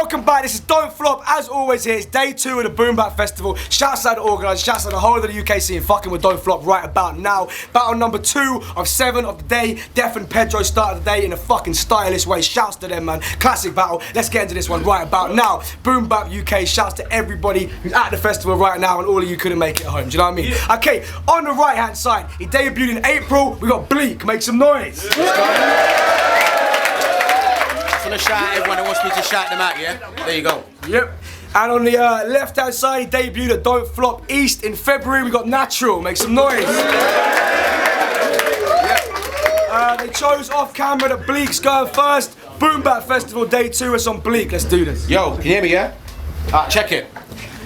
welcome back. This is Don't Flop. As always, here it's day 2 of the Boom Bap Festival. Shouts out to the organisers, shouts out to the whole of the UK scene fucking with Don't Flop right about now. Battle number 2 of 7 of the day. Def and Pedro started the day in a fucking stylish way. Shouts to them, man. Classic battle. Let's get into this one right about now. Boom Bap UK. Shouts to everybody who's at the festival right now, and all of you couldn't make it home. Do you know what I mean? Yeah. Okay, on the right hand side, he debuted in April. We got Bleak. Make some noise. I'm gonna shout out everyone that wants me to shout them out, yeah? There you go. Yep. And on the left hand side, he debuted at Don't Flop East in February. We got NATRILL. Make some noise. They chose off camera that Bleak's going first. Boom Bap Festival day 2. It's on Bleak. Let's do this. Yo, can you hear me, yeah? Check it.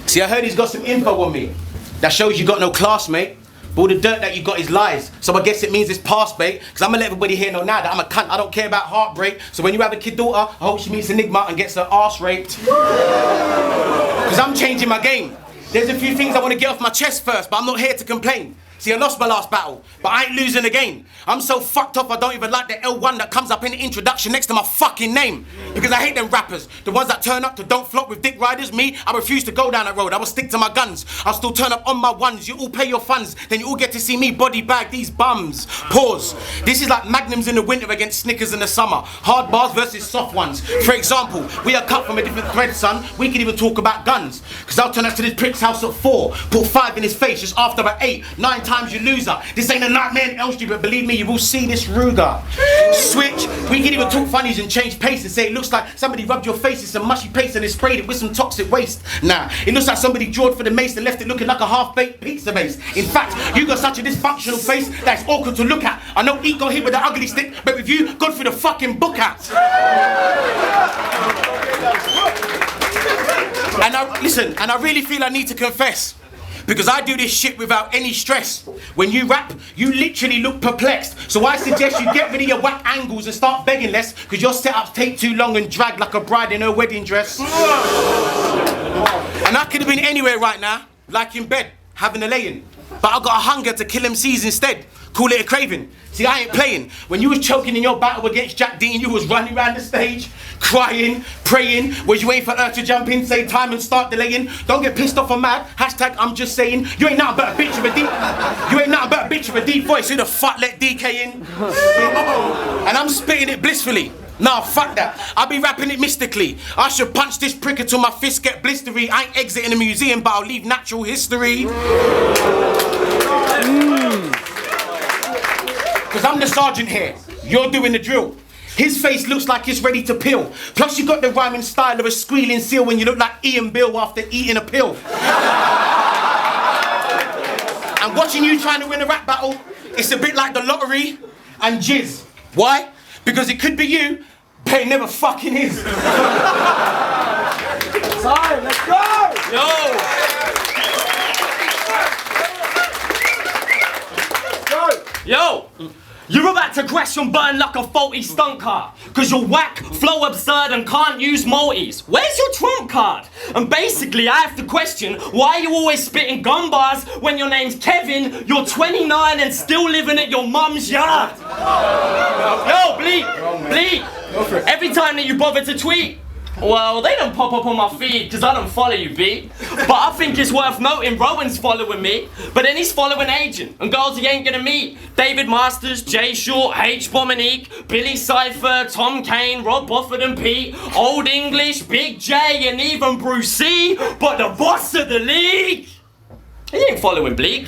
See, I heard he's got some info on me. That shows you got no class, mate. But all the dirt that you got is lies. So I guess it means it's past, mate. Because I'm going to let everybody here know now that I'm a cunt. I don't care about heartbreak. So when you have a kid daughter, I hope she meets Enigma and gets her arse raped. Because I'm changing my game. There's a few things I want to get off my chest first, but I'm not here to complain. See, I lost my last battle, but I ain't losing again. I'm so fucked up I don't even like the L1 that comes up in the introduction next to my fucking name. Because I hate them rappers. The ones that turn up to Don't Flop with dick riders. Me, I refuse to go down that road. I will stick to my guns. I'll still turn up on my ones. You all pay your funds. Then you all get to see me body bag these bums. Pause. This is like Magnums in the winter against Snickers in the summer. Hard bars versus soft ones. For example, we are cut from a different thread, son. We can even talk about guns. Because I'll turn up to this prick's house at 4. Put 5 in his face just after at 8. 9 times you loser. This ain't a nightmare in Elm Street, but believe me, you will see this Ruger. Switch. We can even talk funnies and change pace and say it looks like somebody rubbed your face in some mushy paste and then sprayed it with some toxic waste. Nah, it looks like somebody drawed for the mace and left it looking like a half-baked pizza base. In fact, you got such a dysfunctional face that's awkward to look at. I know Eat got hit with the ugly stick, but with you, gone through the fucking book out. And I really feel I need to confess. Because I do this shit without any stress. When you rap, you literally look perplexed. So I suggest you get rid of your whack angles and start begging less, because your setups take too long and drag like a bride in her wedding dress. And I could have been anywhere right now, like in bed, having a lay-in. But I got a hunger to kill MCs instead. Call it a craving. See, I ain't playing. When you was choking in your battle against Jack Dean, you was running around the stage, crying, praying, was you waiting for her to jump in, say time and start delaying. Don't get pissed off or mad. Hashtag I'm just saying. You ain't nothing but a bitch of a deep. You ain't nothing but a bitch of a deep voice. Who the fuck let DK in? And I'm spitting it blissfully. Nah, fuck that. I'll be rapping it mystically. I should punch this prick until my fists get blistery. I ain't exiting the museum, but I'll leave natural history. Because I'm the sergeant here. You're doing the drill. His face looks like it's ready to peel. Plus you got the rhyming style of a squealing seal when you look like Ian Bill after eating a pill. And watching you trying to win a rap battle, it's a bit like the lottery and jizz. Why? Because it could be you, but it never fucking is. Time, let's go! Yo! You're about to crash and burn like a faulty stunt car. Cause you're whack, flow absurd and can't use multis. Where's your trump card? And basically I have to question why you always spitting gun bars when your name's Kevin, you're 29 and still living at your mum's yard. Yo, Bleak, every time that you bother to tweet, well, they don't pop up on my feed because I don't follow you, B. But I think it's worth noting Rowan's following me, but then he's following Agent and girls he ain't gonna meet. David Masters, Jay Short, H. Bominique, Billy Cypher, Tom Kane, Rob Bofford and Pete, Old English, Big J and even Bruce C. But the boss of the league, he ain't following Bleak.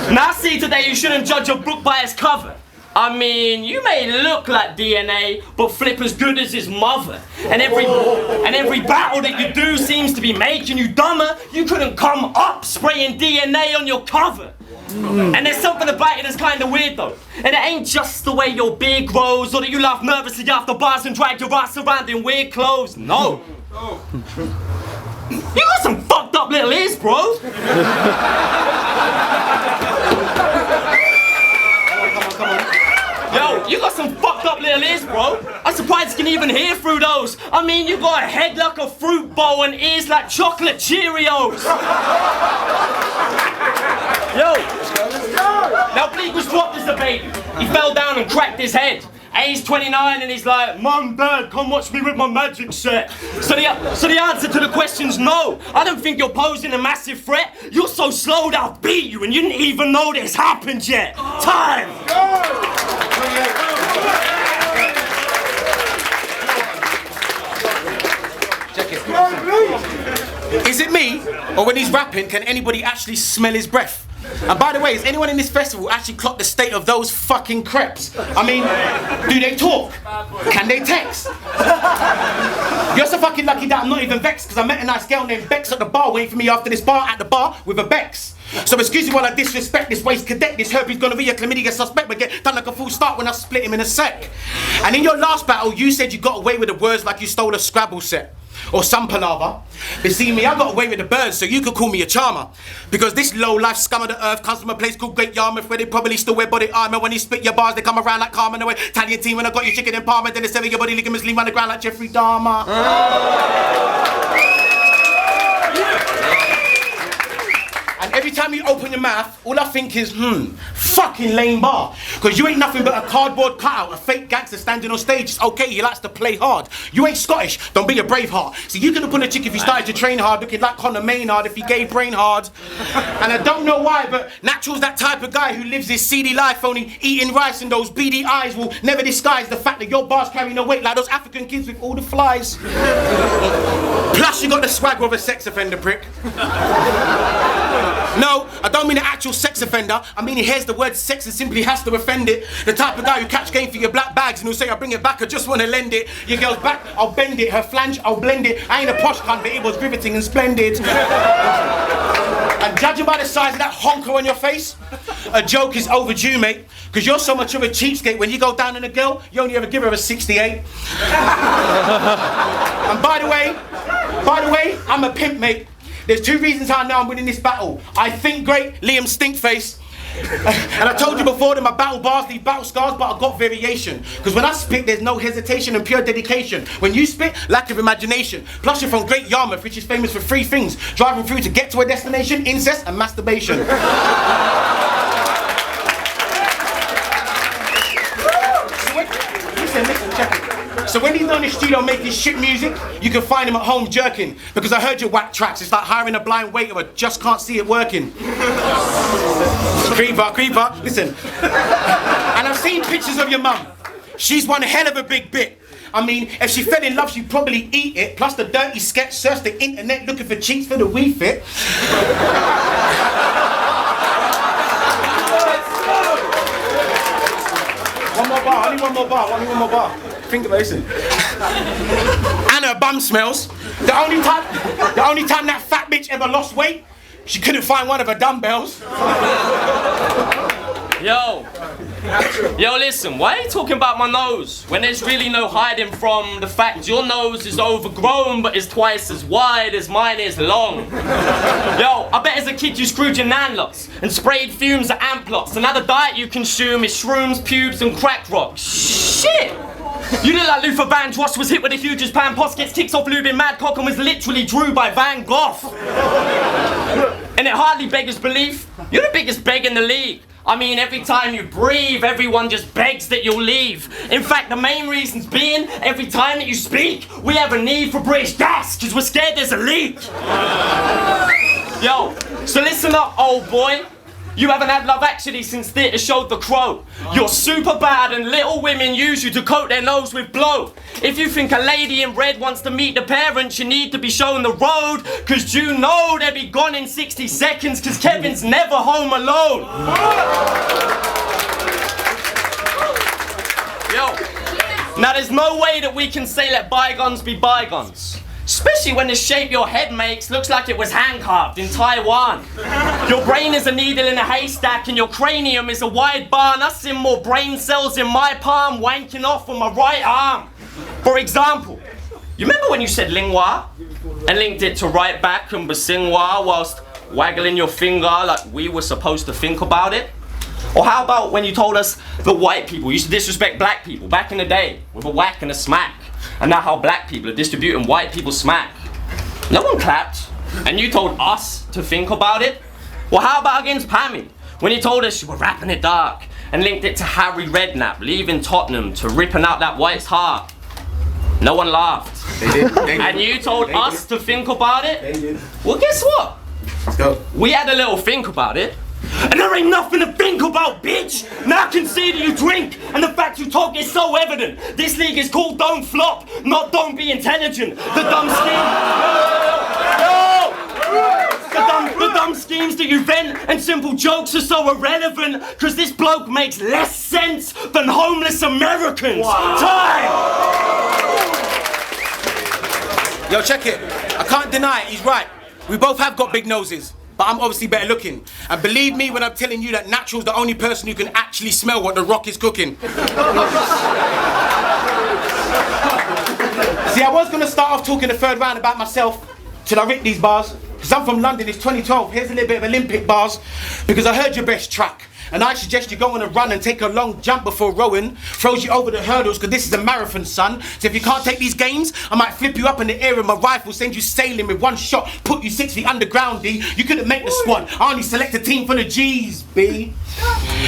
Now see, today you shouldn't judge a book by its cover. I mean, you may look like DNA, but flip as good as his mother. And every battle that you do seems to be making you dumber. You couldn't come up spraying DNA on your cover. And there's something about it that's kind of weird though. And it ain't just the way your beard grows, or that you laugh nervously after bars and drag your ass around in weird clothes. No. You got some fucked up little ears, bro. Come on. Yo, you got some fucked up little ears, bro. I'm surprised you can even hear through those. I mean, you got a head like a fruit bowl and ears like chocolate Cheerios. Yo. Now, Bleak was dropped as a baby. He fell down and cracked his head. Age 29 and he's like, Mum, Dad, come watch me with my magic set. So the answer to the question's no. I don't think you're posing a massive threat. You're so slow that I'll beat you and you didn't even know this happened yet. Time! Check it. Is it me, or when he's rapping, can anybody actually smell his breath? And by the way, has anyone in this festival actually clocked the state of those fucking crepes? I mean, do they talk? Can they text? You're so fucking lucky that I'm not even vexed, because I met a nice girl named Bex at the bar waiting for me after this bar at the bar with a Bex. So excuse me while I disrespect this waste cadet, this herpes gonorrhea chlamydia suspect, but get done like a full start when I split him in a sec. And in your last battle, you said you got away with the words like you stole a Scrabble set. Or some palaver. But see me, I got away with the birds, so you could call me a charmer. Because this low-life scum of the earth comes from a place called Great Yarmouth, where they probably still wear body armor. When you spit your bars, they come around like Carmen away. Italian team when I got your chicken in Parma, then they sever your body ligaments, leave on the ground like Jeffrey Dahmer. And every time you open your mouth, all I think is, fucking lame bar. Because you ain't nothing but a cardboard cutout, a fake gangster standing on stage. It's okay, he likes to play hard. You ain't Scottish, don't be a Braveheart. See, you could have put a chick if you started to train hard, looking like Conor Maynard if he gave brain hard. And I don't know why, but Natural's that type of guy who lives his seedy life, only eating rice, and those beady eyes will never disguise the fact that your bars carry no weight like those African kids with all the flies. Plus, you got the swagger of a sex offender prick. No, I don't mean an actual sex offender. I mean he hears the word sex and simply has to offend it. The type of guy who catch game for your black bags and who'll say, I'll bring it back, I just want to lend it. Your girl's back, I'll bend it. Her flange, I'll blend it. I ain't a posh cunt, but it was riveting and splendid. And judging by the size of that honker on your face, a joke is overdue, mate. Because you're so much of a cheapskate, when you go down on a girl, you only ever give her a 68. And by the way, I'm a pimp, mate. There's two reasons how I know I'm winning this battle. I think great, Liam Stinkface. And I told you before that my battle bars leave battle scars, but I got variation. Because when I spit, there's no hesitation and pure dedication. When you spit, lack of imagination. Plus you're from Great Yarmouth, which is famous for three things: driving through to get to a destination, incest, and masturbation. Listen, check it. So when he's not in the studio making shit music, you can find him at home jerking. Because I heard your whack tracks, it's like hiring a blind waiter, I just can't see it working. Creeper, listen. And I've seen pictures of your mum. She's one hell of a big bit. I mean, if she fell in love, she'd probably eat it. Plus the dirty sketch searched the internet looking for cheats for the Wii Fit. One more bar. Think about this. And her bum smells. The only time that fat bitch ever lost weight, she couldn't find one of her dumbbells. Yo, listen, why are you talking about my nose when there's really no hiding from the fact your nose is overgrown but is twice as wide as mine is long? Yo, I bet as a kid you screwed your nan lots and sprayed fumes at amp lots, and now the diet you consume is shrooms, pubes and crack rocks. Shit! You look like Luther Vandross was hit with the hugest pan, Poss gets ticks off lubing mad cock and was literally drew by Van Gogh. And it hardly beggars belief. You're the biggest beg in the league. I mean, every time you breathe, everyone just begs that you'll leave. In fact, the main reasons being, every time that you speak, we have a need for British gas, because we're scared there's a leak. Yo, so listen up, old boy. You haven't had Love Actually since theatre showed The Crow. You're super bad and little women use you to coat their nose with blow. If you think a lady in red wants to meet the parents, you need to be shown the road, cause you know they'll be gone in 60 seconds, cause Kevin's never home alone. Yo, now there's no way that we can say let bygones be bygones. Especially when the shape your head makes looks like it was hand-carved in Taiwan. Your brain is a needle in a haystack and your cranium is a wide barn. I've seen more brain cells in my palm wanking off on my right arm. For example, you remember when you said lingua and linked it to right back and basingwa whilst waggling your finger like we were supposed to think about it? Or how about when you told us that white people used to disrespect black people back in the day with a whack and a smack? And now how black people are distributing white people's smack. No one clapped, and you told us to think about it? Well, how about against Pammy, when you told us you were rapping it dark, and linked it to Harry Redknapp leaving Tottenham to ripping out that White's heart. No one laughed. They did. And you told us to think about it? They did. Well, guess what? Let's go. We had a little think about it. And there ain't nothing to think about, bitch! Now I can see that you drink, and the fact you talk is so evident. This league is called Don't Flop, not Don't Be Intelligent. The dumb The dumb schemes that you vent and simple jokes are so irrelevant, cause this bloke makes less sense than homeless Americans. Wow. Time! Yo, check it. I can't deny it, he's right. We both have got big noses, but I'm obviously better looking. And believe me when I'm telling you that Natural's the only person who can actually smell what The Rock is cooking. See, I was gonna start off talking the third round about myself till I rip these bars. Because I'm from London, it's 2012, here's a little bit of Olympic bars. Because I heard your best track. And I suggest you go on a run and take a long jump before rowing throws you over the hurdles, because this is a marathon, son. So if you can't take these games, I might flip you up in the air with my rifle, send you sailing with one shot, put you 6 feet underground, D. You couldn't make the squad. I only select a team full of G's, B.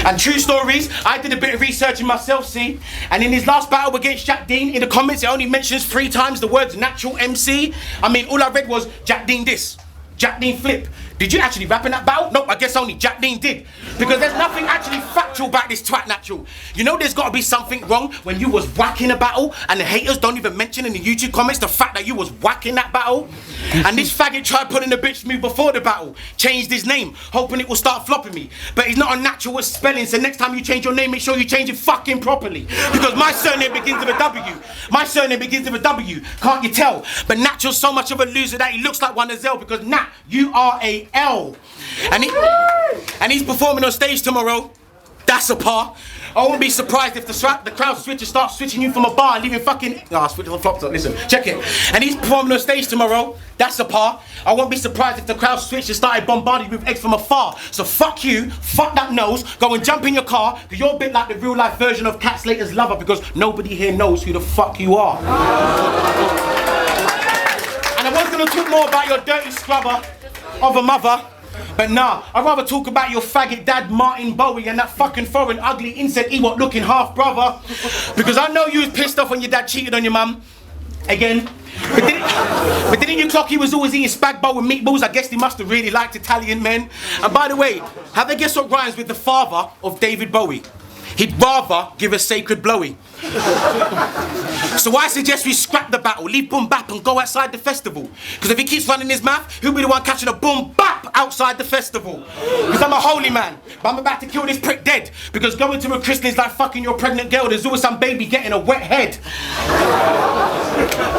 And true stories, I did a bit of researching myself, see? And in his last battle against Jack Dean, in the comments it only mentions 3 times the words natural MC. I mean, all I read was Jack Dean this, Jack Dean flip. Did you actually rap in that battle? Nope, I guess only Jack Dean did. Because there's nothing actually factual about this twat Natural. You know there's got to be something wrong when you was whacking a battle and the haters don't even mention in the YouTube comments the fact that you was whacking that battle. And this faggot tried putting the bitch move before the battle, changed his name, hoping it will start flopping me. But he's not a natural with spelling, so next time you change your name, make sure you change it fucking properly. Because my surname begins with a W. My surname begins with a W, can't you tell? But Natural's so much of a loser that he looks like one as L, because Nat, you are a L. And he's performing on stage tomorrow. That's a par. I wouldn't be surprised if the crowd switches start switching you from a bar and leaving fucking... switch on flopped up, listen, check it. And he's performing on stage tomorrow. That's a par. I won't be surprised if the crowd switched and started bombarding you with eggs from afar. So fuck you, fuck that nose, go and jump in your car, because you're a bit like the real life version of Cat Slater's lover, because nobody here knows who the fuck you are. And I was gonna talk more about your dirty scrubber of a mother, but nah, I'd rather talk about your faggot dad Martin Bowie and that fucking foreign ugly insect Ewok looking half brother, because I know you was pissed off when your dad cheated on your mum again, but didn't you clock he was always eating spag bowl with meatballs? I guess he must have really liked Italian men. And by the way, have a guess what rhymes with the father of David Bowie? He'd rather give a sacred blowy. So I suggest we scrap the battle, leave boom bap and go outside the festival. Because if he keeps running his mouth, he'll be the one catching a boom bap outside the festival. Because I'm a holy man, but I'm about to kill this prick dead. Because going to a christening is like fucking your pregnant girl, there's always some baby getting a wet head.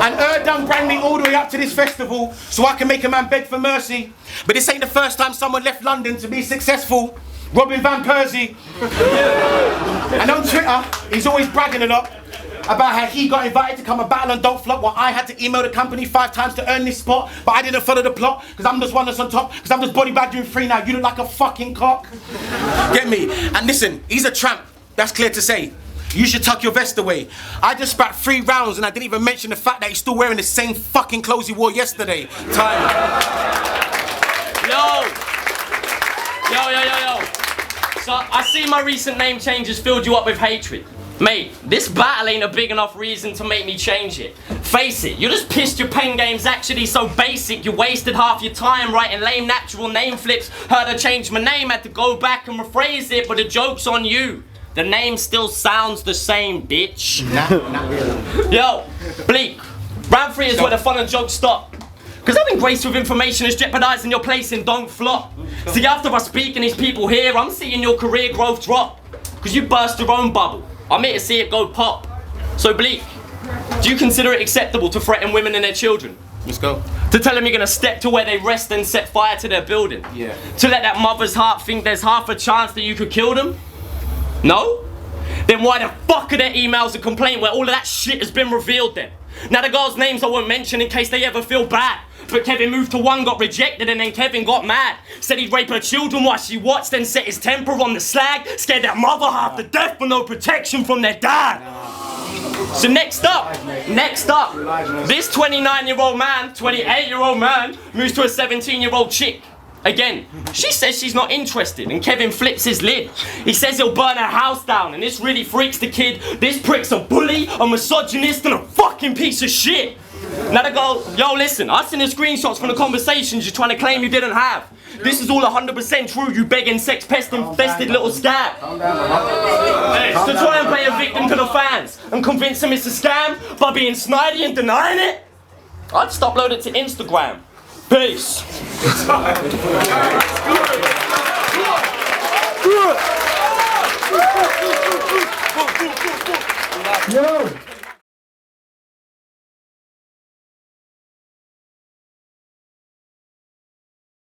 And done brand me all the way up to this festival so I can make a man beg for mercy. But this ain't the first time someone left London to be successful. Robin Van Persie. And on Twitter, he's always bragging a lot about how he got invited to come and battle on Don't Flop, while I had to email the company 5 times to earn this spot, but I didn't follow the plot, because I'm just one that's on top, because I'm just body bag doing 3 now, you look like a fucking cock. Get me? And listen, he's a tramp, that's clear to say. You should tuck your vest away. I just spat 3 rounds and I didn't even mention the fact that he's still wearing the same fucking clothes he wore yesterday. Time. Yo! So, I see my recent name changes filled you up with hatred. Mate, this battle ain't a big enough reason to make me change it. Face it, you just pissed your pen game's actually so basic, you wasted half your time writing lame natural name flips. Heard I changed my name, had to go back and rephrase it, but the joke's on you. The name still sounds the same, bitch. Not really. Yo, Bleak, round 3 is where the fun and jokes stop. Because having graced with information is jeopardising your place in Don't Flop. See, after I speak and these people here, I'm seeing your career growth drop. Because you burst your own bubble. I'm here to see it go pop. So Bleak, do you consider it acceptable to threaten women and their children? Let's go. To tell them you're gonna step to where they rest and set fire to their building? Yeah. To let that mother's heart think there's half a chance that you could kill them? No? Then why the fuck are there emails and complaint where all of that shit has been revealed then? Now the girls' names I won't mention in case they ever feel bad. But Kevin moved to 1, got rejected, and then Kevin got mad. Said he'd rape her children while she watched, then set his temper on the slag. Scared that mother half to death for no protection from their dad. So next up, this 29-year-old man, 28-year-old man, moves to a 17-year-old chick. Again, she says she's not interested, and Kevin flips his lid. He says he'll burn her house down, and this really freaks the kid. This prick's a bully, a misogynist, and a fucking piece of shit. Now they go, yo, listen, I seen the screenshots from the conversations you're trying to claim you didn't have. This is all 100% true, you begging sex-infested little scab. To try and play a victim to the fans and convince them it's a scam by being snidey and denying it, I'd just upload it to Instagram. Peace. Yo!